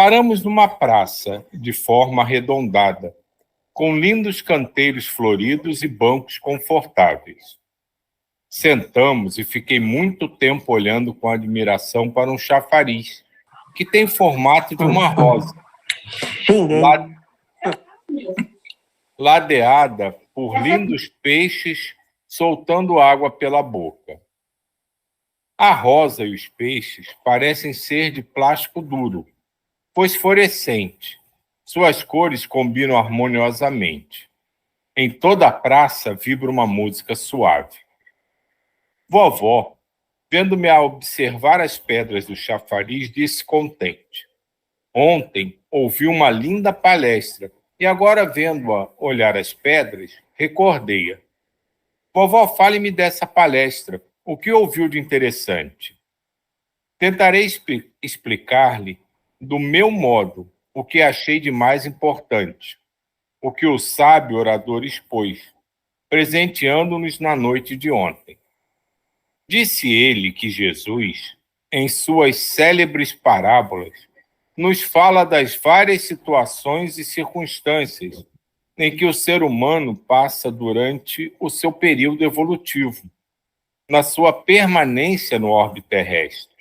Paramos numa praça de forma arredondada, com lindos canteiros floridos e bancos confortáveis. Sentamos e fiquei muito tempo olhando com admiração para um chafariz, que tem formato de uma rosa, ladeada por lindos peixes soltando água pela boca. A rosa e os peixes parecem ser de plástico duro, fosforescente. Suas cores combinam harmoniosamente. Em toda a praça vibra uma música suave. Vovó, vendo-me a observar as pedras do chafariz, disse contente: ontem ouvi uma linda palestra e agora, vendo-a olhar as pedras, recordei-a. Vovó, fale-me dessa palestra. O que ouviu de interessante? Tentarei explicar-lhe, do meu modo, o que achei de mais importante, o que o sábio orador expôs, presenteando-nos na noite de ontem. Disse ele que Jesus, em suas célebres parábolas, nos fala das várias situações e circunstâncias em que o ser humano passa durante o seu período evolutivo, na sua permanência no orbe terrestre.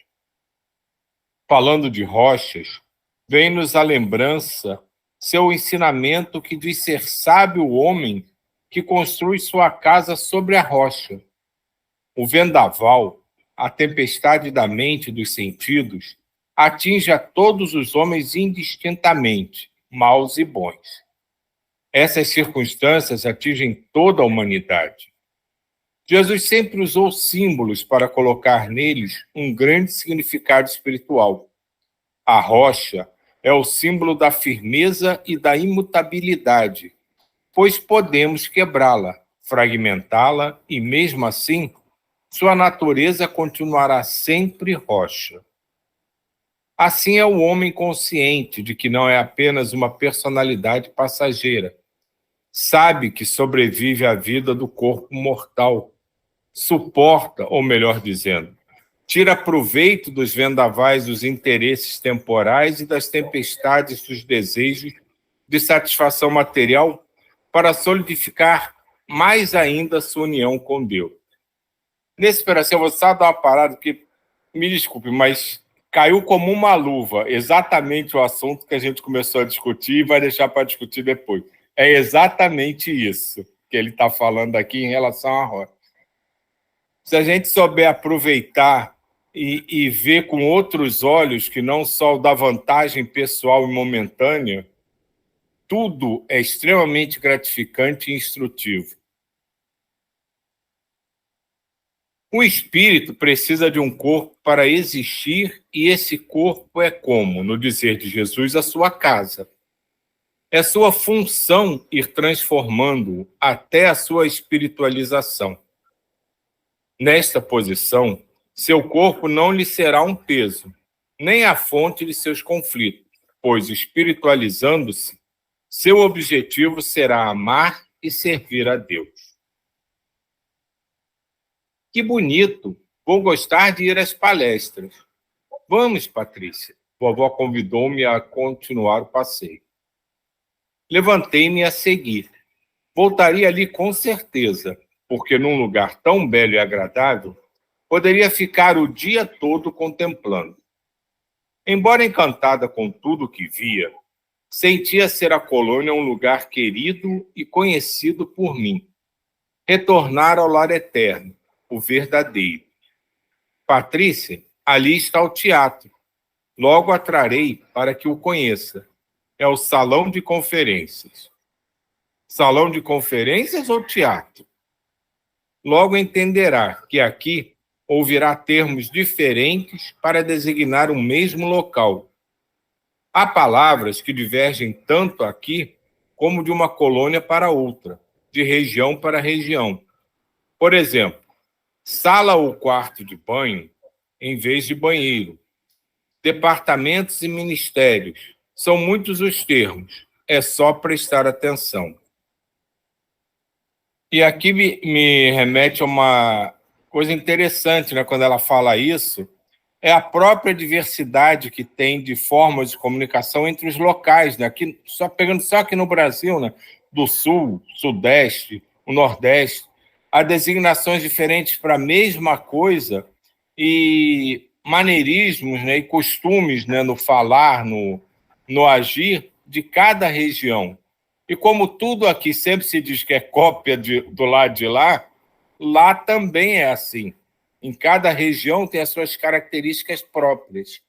Falando de rochas, vem-nos à lembrança seu ensinamento que diz ser sábio o homem que construi sua casa sobre a rocha. O vendaval, a tempestade da mente e dos sentidos, atinge a todos os homens indistintamente, maus e bons. Essas circunstâncias atingem toda a humanidade. Jesus sempre usou símbolos para colocar neles um grande significado espiritual. A rocha é o símbolo da firmeza e da imutabilidade, pois podemos quebrá-la, fragmentá-la e, mesmo assim, sua natureza continuará sempre rocha. Assim é o homem consciente de que não é apenas uma personalidade passageira. Sabe que sobrevive à vida do corpo mortal. Suporta, ou melhor dizendo, tira proveito dos vendavais dos interesses temporais e das tempestades dos desejos de satisfação material para solidificar mais ainda sua união com Deus. Nesse pedacinho, eu vou só dar uma parada, porque, me desculpe, mas caiu como uma luva exatamente o assunto que a gente começou a discutir e vai deixar para discutir depois. É exatamente isso que ele está falando aqui em relação à rocha. Se a gente souber aproveitar e ver com outros olhos, que não só o da vantagem pessoal e momentânea, tudo é extremamente gratificante e instrutivo. O espírito precisa de um corpo para existir, e esse corpo é como, no dizer de Jesus, a sua casa. É sua função ir transformando-o até a sua espiritualização. Nesta posição, seu corpo não lhe será um peso, nem a fonte de seus conflitos, pois, espiritualizando-se, seu objetivo será amar e servir a Deus. Que bonito! Vou gostar de ir às palestras. Vamos, Patrícia. Vovó convidou-me a continuar o passeio. Levantei-me a seguir. Voltaria ali com certeza, porque num lugar tão belo e agradável, poderia ficar o dia todo contemplando. Embora encantada com tudo o que via, sentia ser a colônia um lugar querido e conhecido por mim. Retornar ao lar eterno, o verdadeiro. Patrícia, ali está o teatro. Logo a trarei para que o conheça. É o salão de conferências. Salão de conferências ou teatro? Logo entenderá que aqui ouvirá termos diferentes para designar o mesmo local. Há palavras que divergem tanto aqui como de uma colônia para outra, de região para região. Por exemplo, sala ou quarto de banho em vez de banheiro. Departamentos e ministérios. São muitos os termos. É só prestar atenção. E aqui me remete a uma coisa interessante, né, quando ela fala isso, é a própria diversidade que tem de formas de comunicação entre os locais, né? Aqui, pegando só aqui no Brasil, né? Do Sul, Sudeste, o Nordeste, há designações diferentes para a mesma coisa e maneirismos, né? E costumes, né? No falar, no agir de cada região. E como tudo aqui sempre se diz que é cópia do lado de lá, lá também é assim. Em cada região tem as suas características próprias.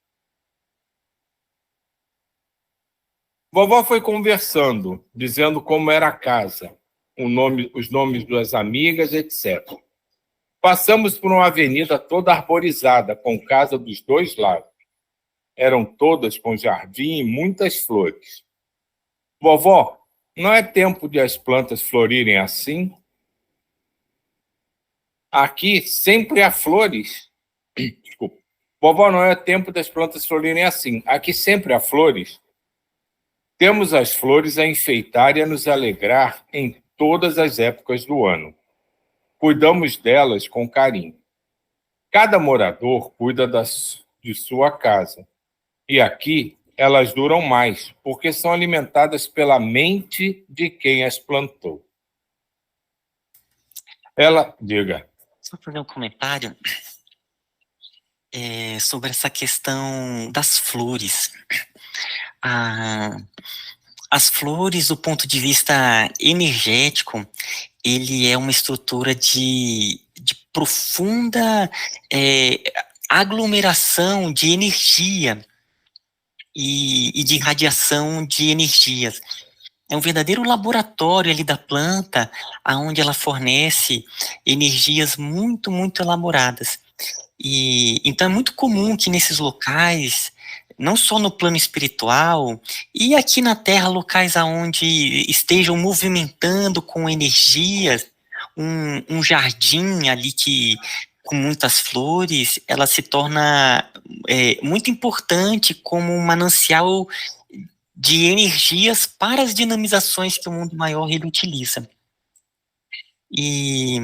Vovó foi conversando, dizendo como era a casa, os nomes das amigas, etc. Passamos por uma avenida toda arborizada, com casa dos dois lados. Eram todas com jardim e muitas flores. Vovó, não é tempo de as plantas florirem assim? Aqui sempre há flores. Desculpa. Vovó, não é tempo das plantas florirem assim. Aqui sempre há flores. Temos as flores a enfeitar e a nos alegrar em todas as épocas do ano. Cuidamos delas com carinho. Cada morador cuida de sua casa. E aqui elas duram mais, porque são alimentadas pela mente de quem as plantou. Ela, diga. Só fazer um comentário sobre essa questão das flores. As flores, do ponto de vista energético, ele é uma estrutura de profunda aglomeração de energia e de radiação de energias. É um verdadeiro laboratório ali da planta, onde ela fornece energias muito, muito elaboradas. E então é muito comum que nesses locais, não só no plano espiritual, e aqui na Terra, locais aonde estejam movimentando com energias, um jardim ali com muitas flores, ela se torna muito importante como um manancial de energias para as dinamizações que o mundo maior ele utiliza. E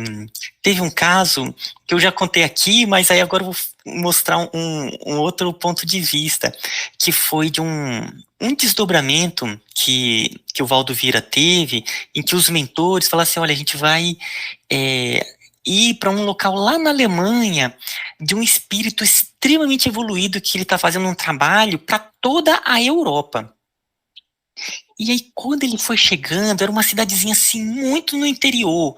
teve um caso que eu já contei aqui, mas aí agora eu vou mostrar um outro ponto de vista, que foi de um desdobramento que o Valdo Vieira teve, em que os mentores falaram assim, olha, a gente vai ir para um local lá na Alemanha, de um espírito extremamente evoluído, que ele está fazendo um trabalho para toda a Europa. E aí, quando ele foi chegando, era uma cidadezinha assim, muito no interior,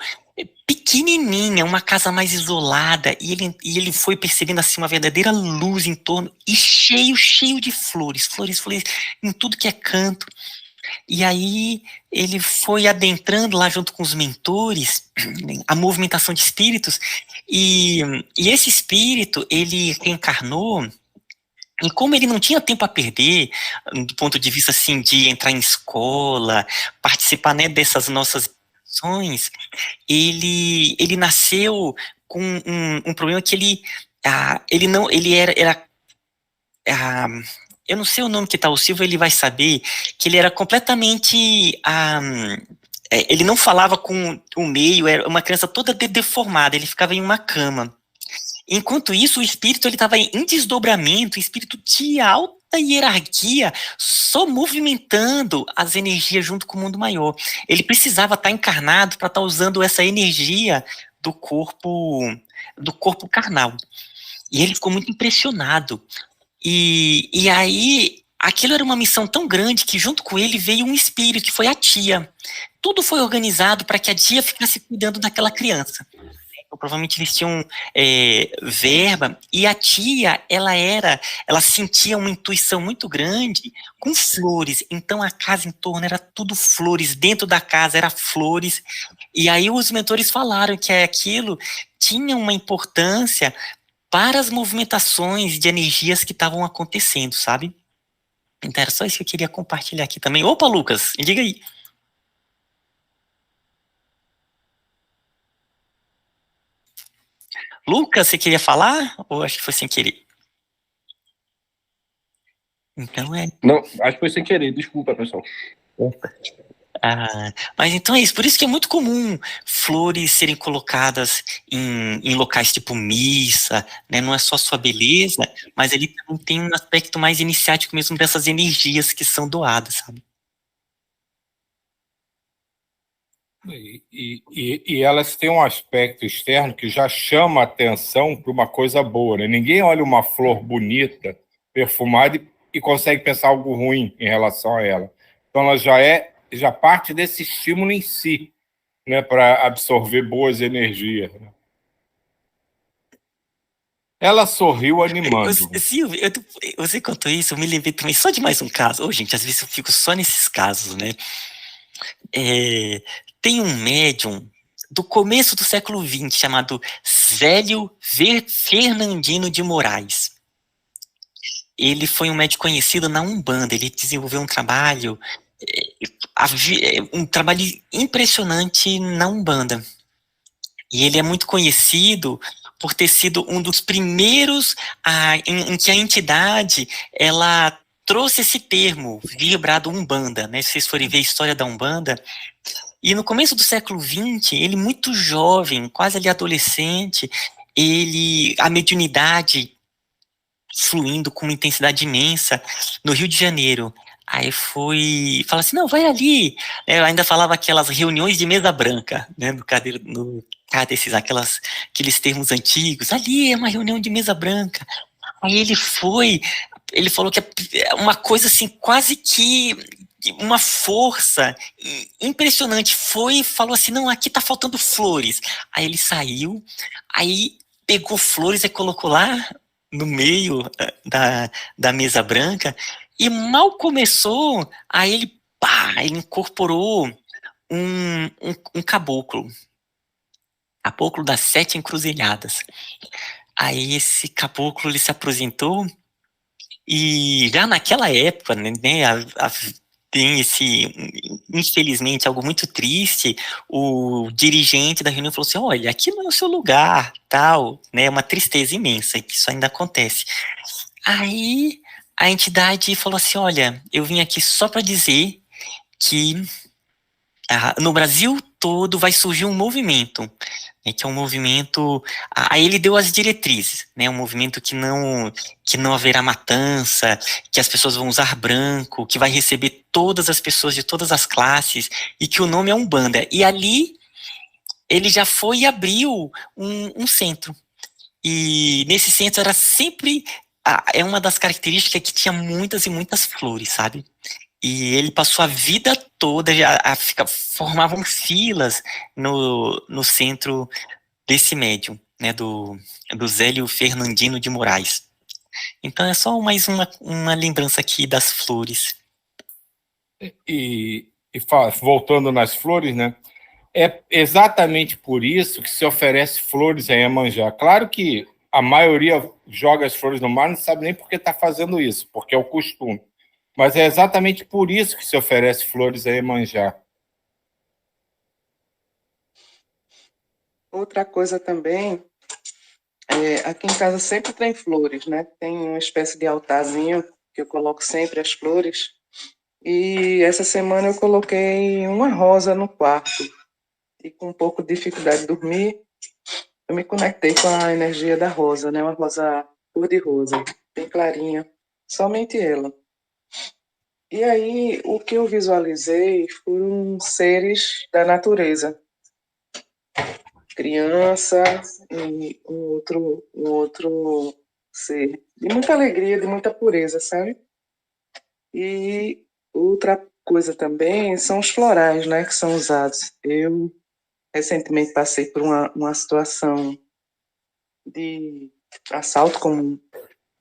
pequenininha, uma casa mais isolada, e ele foi percebendo assim uma verdadeira luz em torno, e cheio de flores, flores em tudo que é canto. E aí ele foi adentrando lá junto com os mentores, a movimentação de espíritos, e esse espírito, ele reencarnou. E como ele não tinha tempo a perder, do ponto de vista assim de entrar em escola, participar, né, dessas nossas ações, ele nasceu com um problema que ele não, ele era eu não sei o nome que tá, o Silvio ele vai saber, que ele era completamente ele não falava com o meio, era uma criança toda deformada, ele ficava em uma cama. Enquanto isso, o espírito estava em desdobramento, o espírito de alta hierarquia, só movimentando as energias junto com o mundo maior. Ele precisava estar encarnado para estar usando essa energia do corpo carnal. E ele ficou muito impressionado. E aí, aquilo era uma missão tão grande que junto com ele veio um espírito, que foi a tia. Tudo foi organizado para que a tia ficasse cuidando daquela criança. Então, provavelmente eles tinham verba, e a tia, ela sentia uma intuição muito grande com flores, então a casa em torno era tudo flores, dentro da casa era flores, e aí os mentores falaram que aquilo tinha uma importância para as movimentações de energias que estavam acontecendo, sabe? Então era só isso que eu queria compartilhar aqui também. Opa, Lucas, me diga aí. Lucas, você queria falar? Ou acho que foi sem querer? Então Não, acho que foi sem querer, desculpa, pessoal. Mas então é isso, por isso que é muito comum flores serem colocadas em locais tipo missa, né? Não é só sua beleza, mas ele também tem um aspecto mais iniciático mesmo dessas energias que são doadas, sabe? E elas têm um aspecto externo que já chama a atenção para uma coisa boa, né? Ninguém olha uma flor bonita, perfumada e consegue pensar algo ruim em relação a ela. Então ela já parte desse estímulo em si, né, para absorver boas energias, né? Ela sorriu animando. Silvio, você contou isso, eu me lembrei também só de mais um caso. Ô, gente, às vezes eu fico só nesses casos, né? É, tem um médium do começo do século XX chamado Zélio Fernandino de Moraes. Ele foi um médium conhecido na Umbanda, ele desenvolveu um trabalho, um trabalho impressionante na Umbanda. E ele é muito conhecido por ter sido um dos primeiros em que a entidade ela trouxe esse termo, vibrado Umbanda, né? Se vocês forem ver a história da Umbanda, e no começo do século XX, ele muito jovem, quase ali adolescente, a mediunidade fluindo com uma intensidade imensa no Rio de Janeiro. Aí fala assim, não, vai ali. Eu ainda falava aquelas reuniões de mesa branca, né, no catecismo, aqueles termos antigos. Ali é uma reunião de mesa branca. Aí ele falou que é uma coisa assim, quase que uma força impressionante. Foi e falou assim, não, aqui tá faltando flores. Aí ele saiu, aí pegou flores e colocou lá no meio da mesa branca, e mal começou, aí ele incorporou um caboclo das 7 encruzilhadas. Aí esse caboclo, ele se apresentou, e já naquela época, né, tem infelizmente, algo muito triste, o dirigente da reunião falou assim, olha, aqui não é o seu lugar, tal, né, uma tristeza imensa, que isso ainda acontece. Aí a entidade falou assim, olha, eu vim aqui só para dizer que no Brasil todo vai surgir um movimento, né, que é um movimento, aí ele deu as diretrizes, né, um movimento que não haverá matança, que as pessoas vão usar branco, que vai receber todas as pessoas de todas as classes, e que o nome é Umbanda. E ali ele já foi e abriu um centro. E nesse centro era sempre, é uma das características que tinha muitas e muitas flores, sabe? E ele passou a vida toda, formavam filas no centro desse médium, né, do Zélio Fernandino de Moraes. Então é só mais uma lembrança aqui das flores. Voltando nas flores, né? É exatamente por isso que se oferece flores a Iemanjá. Claro que a maioria joga as flores no mar, não sabe nem por que está fazendo isso, porque é o costume. Mas é exatamente por isso que se oferece flores a Iemanjá. Outra coisa também, aqui em casa sempre tem flores, né? Tem uma espécie de altarzinho que eu coloco sempre as flores. E essa semana eu coloquei uma rosa no quarto. E com um pouco de dificuldade de dormir, eu me conectei com a energia da rosa, né? Uma rosa cor de rosa, bem clarinha. Somente ela. E aí, o que eu visualizei foram seres da natureza. Criança e um outro ser. De muita alegria, de muita pureza, sabe? E outra coisa também são os florais, né? Que são usados. Eu recentemente passei por uma situação de assalto, como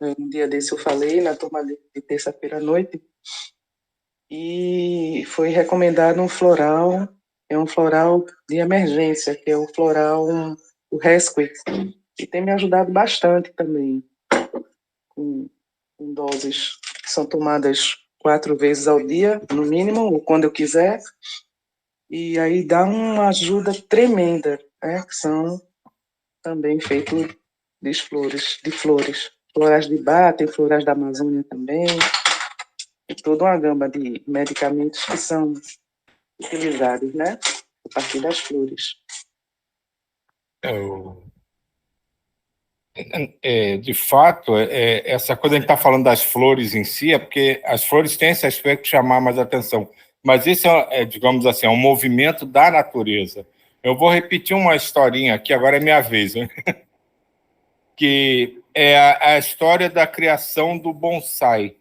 um dia desse eu falei, na turma de terça-feira à noite, e foi recomendado um floral, é um floral de emergência, que é o floral, o Rescue, e tem me ajudado bastante também, com doses que são tomadas 4 vezes ao dia, no mínimo, ou quando eu quiser, e aí dá uma ajuda tremenda, né, que são também feitos de flores. Florais de Bach, tem florais da Amazônia também, e toda uma gama de medicamentos que são utilizados, né? A partir das flores. De fato, essa coisa a gente está falando das flores em si, é porque as flores têm esse aspecto de chamar mais atenção. Mas isso digamos assim, é um movimento da natureza. Eu vou repetir uma historinha aqui, agora é minha vez, né? Que é a história da criação do bonsai.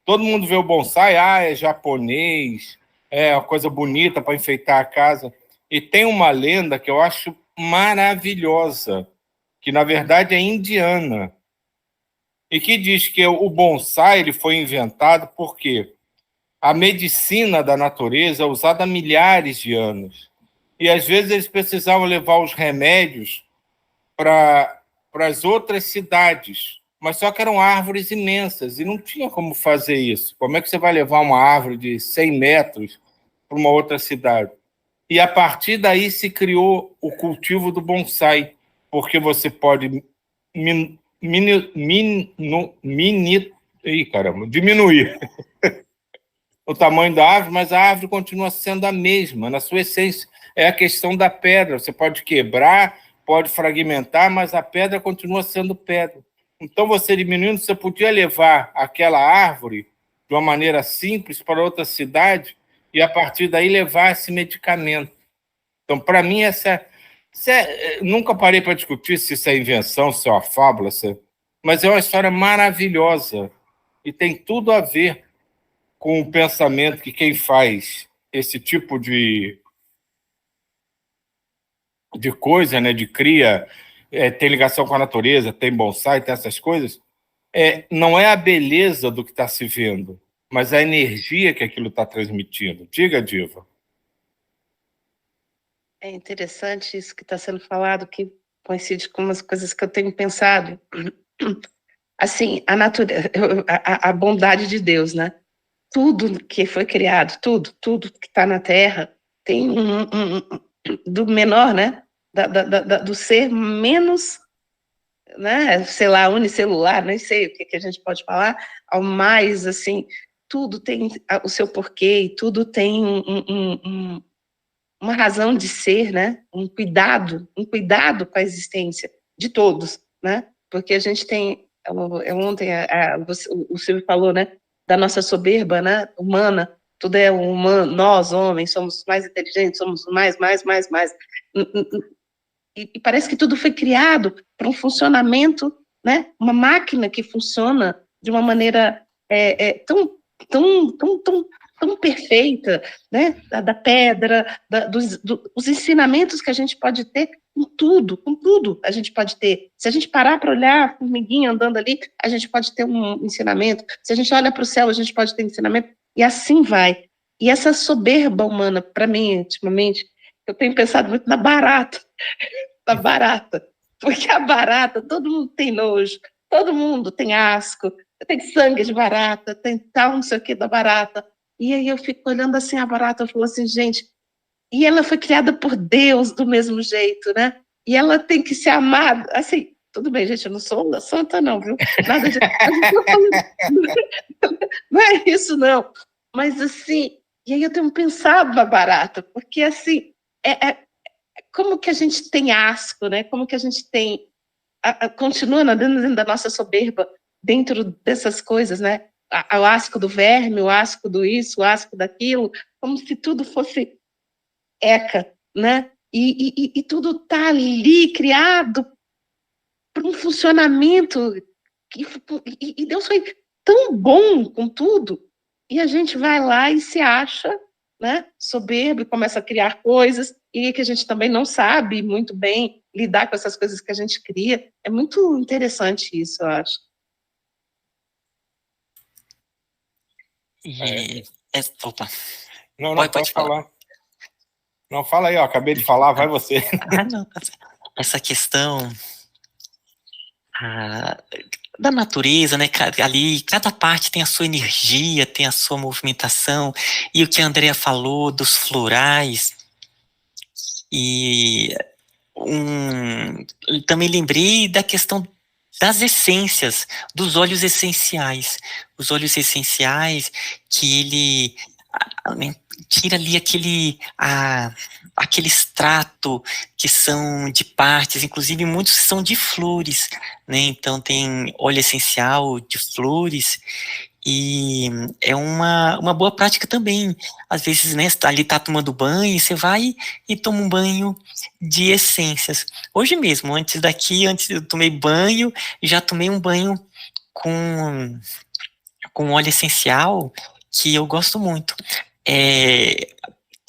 Todo mundo vê o bonsai, é japonês, é uma coisa bonita para enfeitar a casa. E tem uma lenda que eu acho maravilhosa, que na verdade é indiana, e que diz que o bonsai ele foi inventado porque a medicina da natureza é usada há milhares de anos. E às vezes eles precisavam levar os remédios para as outras cidades, mas só que eram árvores imensas e não tinha como fazer isso. Como é que você vai levar uma árvore de 100 metros para uma outra cidade? E a partir daí se criou o cultivo do bonsai, porque você pode diminuir o tamanho da árvore, mas a árvore continua sendo a mesma, na sua essência. É a questão da pedra, você pode quebrar, pode fragmentar, mas a pedra continua sendo pedra. Então, você diminuindo, você podia levar aquela árvore de uma maneira simples para outra cidade e, a partir daí, levar esse medicamento. Então, para mim, nunca parei para discutir se isso é invenção, se é uma fábula, mas é uma história maravilhosa e tem tudo a ver com o pensamento que quem faz esse tipo de coisa, né, de cria, tem ligação com a natureza, tem bonsai, tem essas coisas, não é a beleza do que está se vendo, mas a energia que aquilo está transmitindo. Diga, Diva. É interessante isso que está sendo falado, que coincide com umas coisas que eu tenho pensado. Assim, a natureza, a bondade de Deus, né? Tudo que foi criado, tudo que está na Terra, tem do menor, né? Do ser menos, né? Sei lá, unicelular, nem sei o que a gente pode falar, ao mais, assim, tudo tem o seu porquê, e tudo tem uma razão de ser, né? Um cuidado com a existência de todos, né? Porque a gente tem, ontem o Silvio falou, né? Da nossa soberba, né? Humana, tudo é humano, nós, homens, somos mais inteligentes, somos mais. E parece que tudo foi criado para um funcionamento, né? Uma máquina que funciona de uma maneira tão perfeita, né? Da pedra, dos ensinamentos que a gente pode ter com tudo a gente pode ter. Se a gente parar para olhar a formiguinha andando ali, a gente pode ter um ensinamento. Se a gente olha para o céu, a gente pode ter ensinamento. E assim vai. E essa soberba humana, para mim, ultimamente, eu tenho pensado muito na barata. Da barata. Porque a barata, todo mundo tem nojo, todo mundo tem asco, tem sangue de barata, tem tal, não sei o que da barata. E aí eu fico olhando assim a barata, eu falo assim, gente, e ela foi criada por Deus do mesmo jeito, né? E ela tem que ser amada, assim, tudo bem, gente, eu não sou santa não, viu? Nada de... Não é isso, não. Mas assim, e aí eu tenho pensado na barata, porque assim, como que a gente tem asco, né? Como que a gente tem, continua dentro da nossa soberba, dentro dessas coisas, né? O asco do verme, o asco do isso, o asco daquilo, como se tudo fosse né? E tudo está ali criado para um funcionamento, e Deus foi tão bom com tudo, e a gente vai lá e se acha, né, soberbo, e começa a criar coisas, e que a gente também não sabe muito bem lidar com essas coisas que a gente cria. É muito interessante isso, eu acho. Opa. Não, pode falar. Não, fala aí, acabei de falar, vai você. Não. Essa questão da natureza, né, ali, cada parte tem a sua energia, tem a sua movimentação, e o que a Andrea falou dos florais, e também lembrei da questão das essências, dos óleos essenciais. Os óleos essenciais que tira ali aquele extrato que são de partes, inclusive muitos são de flores, né? Então tem óleo essencial de flores, e é uma boa prática também. Às vezes, né, ali tá tomando banho, você vai e toma um banho de essências. Hoje mesmo, antes eu tomei banho, já tomei um banho com óleo essencial, que eu gosto muito.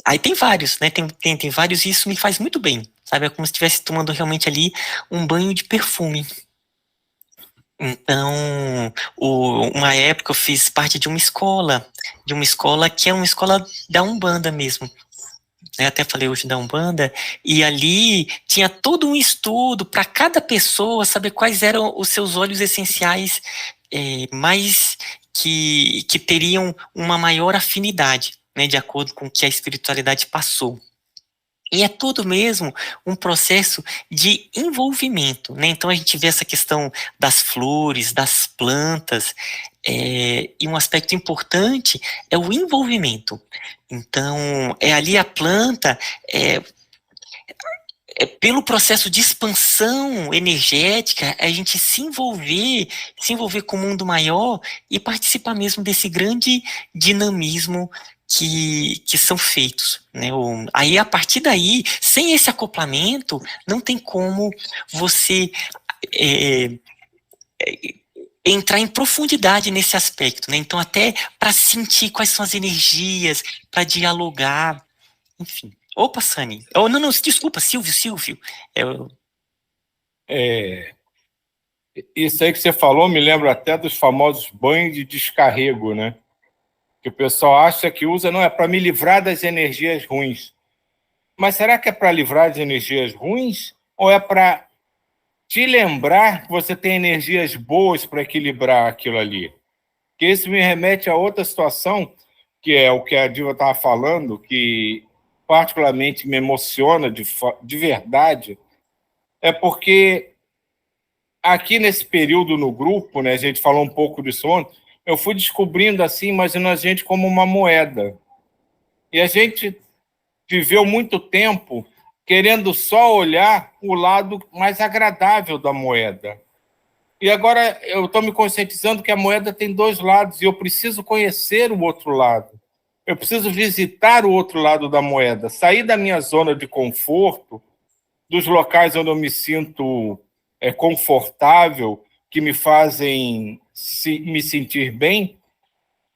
Aí tem vários, né? Tem vários, e isso me faz muito bem, sabe? É como se estivesse tomando realmente ali um banho de perfume. Então, uma época eu fiz parte de uma escola que é uma escola da Umbanda mesmo. Né? Até falei hoje da Umbanda, e ali tinha todo um estudo para cada pessoa saber quais eram os seus óleos essenciais mais que teriam uma maior afinidade, né, de acordo com o que a espiritualidade passou. E é tudo mesmo um processo de envolvimento, né? Então a gente vê essa questão das flores, das plantas, e um aspecto importante é o envolvimento. Então, é ali a planta, pelo processo de expansão energética, a gente se envolver com o mundo maior e participar mesmo desse grande dinamismo que são feitos, né? Aí, a partir daí, sem esse acoplamento, não tem como você é, entrar em profundidade nesse aspecto, né? Então, até para sentir quais são as energias, para dialogar, enfim. Opa, Sani. Oh, não, desculpa, Silvio. Eu, Isso aí que você falou me lembra até dos famosos banhos de descarrego, né? Que o pessoal acha que usa, não, é para me livrar das energias ruins. Mas será que é para livrar das energias ruins? Ou é para te lembrar que você tem energias boas para equilibrar aquilo ali? Que isso me remete a outra situação, que é o que a Diva estava falando, que particularmente me emociona de verdade, é porque aqui nesse período no grupo, né, a gente falou um pouco disso ontem, eu fui descobrindo assim, imaginando a gente como uma moeda. E a gente viveu muito tempo querendo só olhar o lado mais agradável da moeda. E agora eu estou me conscientizando que a moeda tem dois lados e eu preciso conhecer o outro lado. Eu preciso visitar o outro lado da moeda, sair da minha zona de conforto, dos locais onde eu me sinto confortável, que me fazem me sentir bem,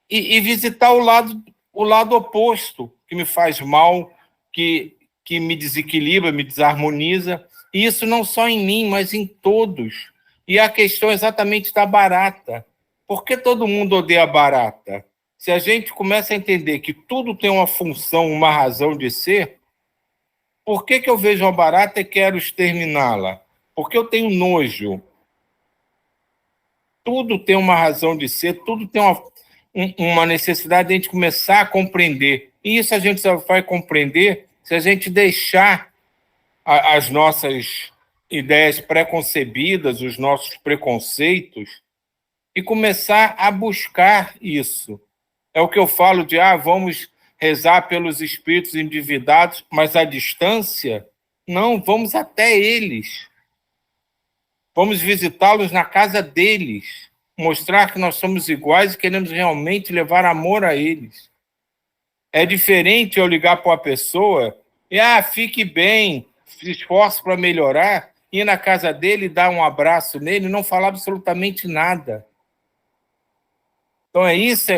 e visitar o lado oposto, que me faz mal, que me desequilibra, me desarmoniza. E isso não só em mim, mas em todos. E a questão exatamente da barata. Por que todo mundo odeia a barata? Se a gente começa a entender que tudo tem uma função, uma razão de ser, por que eu vejo uma barata e quero exterminá-la? Porque eu tenho nojo. Tudo tem uma razão de ser, tudo tem uma necessidade de a gente começar a compreender. E isso a gente só vai compreender se a gente deixar as nossas ideias preconcebidas, os nossos preconceitos, e começar a buscar isso. É o que eu falo de, vamos rezar pelos espíritos endividados, mas à distância, não, vamos até eles. Vamos visitá-los na casa deles, mostrar que nós somos iguais e queremos realmente levar amor a eles. É diferente eu ligar para uma pessoa e, fique bem, se esforce para melhorar, ir na casa dele, dar um abraço nele e não falar absolutamente nada. Então, é isso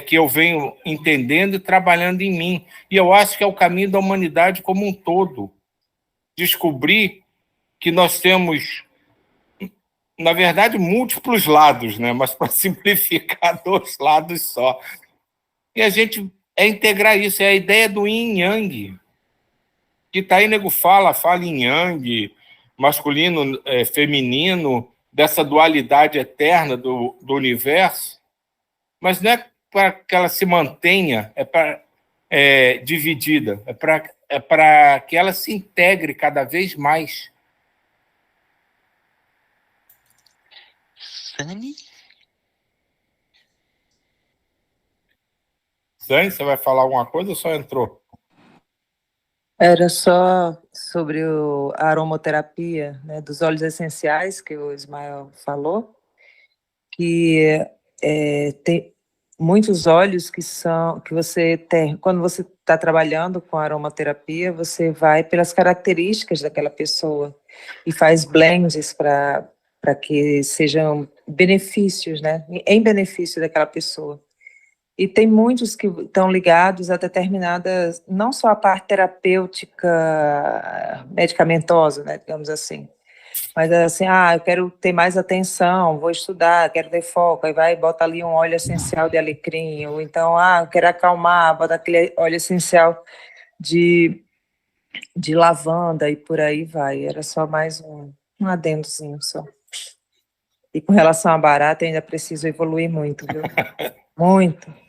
que eu venho entendendo e trabalhando em mim. E eu acho que é o caminho da humanidade como um todo. Descobrir que nós temos, na verdade, múltiplos lados, né? Mas para simplificar, dois lados só. E a gente integrar isso, é a ideia do yin e yang. Que tá aí, nego fala em yang, masculino, feminino, dessa dualidade eterna do universo, mas não é para que ela se mantenha, é para dividida, é para que ela se integre cada vez mais. Sani? Dani, você vai falar alguma coisa ou só entrou? Era só sobre a aromaterapia, né, dos óleos essenciais, que o Ismael falou, que tem muitos óleos que você tem, quando você está trabalhando com aromaterapia, você vai pelas características daquela pessoa e faz blends para que sejam benefícios, né, em benefício daquela pessoa. E tem muitos que estão ligados a determinadas, não só a parte terapêutica, medicamentosa, né, digamos assim, mas assim, eu quero ter mais atenção, vou estudar, quero ter foco, aí vai e bota ali um óleo essencial de alecrim, ou então, eu quero acalmar, bota aquele óleo essencial de lavanda e por aí vai. Era só mais um adendozinho só. E com relação à barata, ainda preciso evoluir muito, viu? Muito.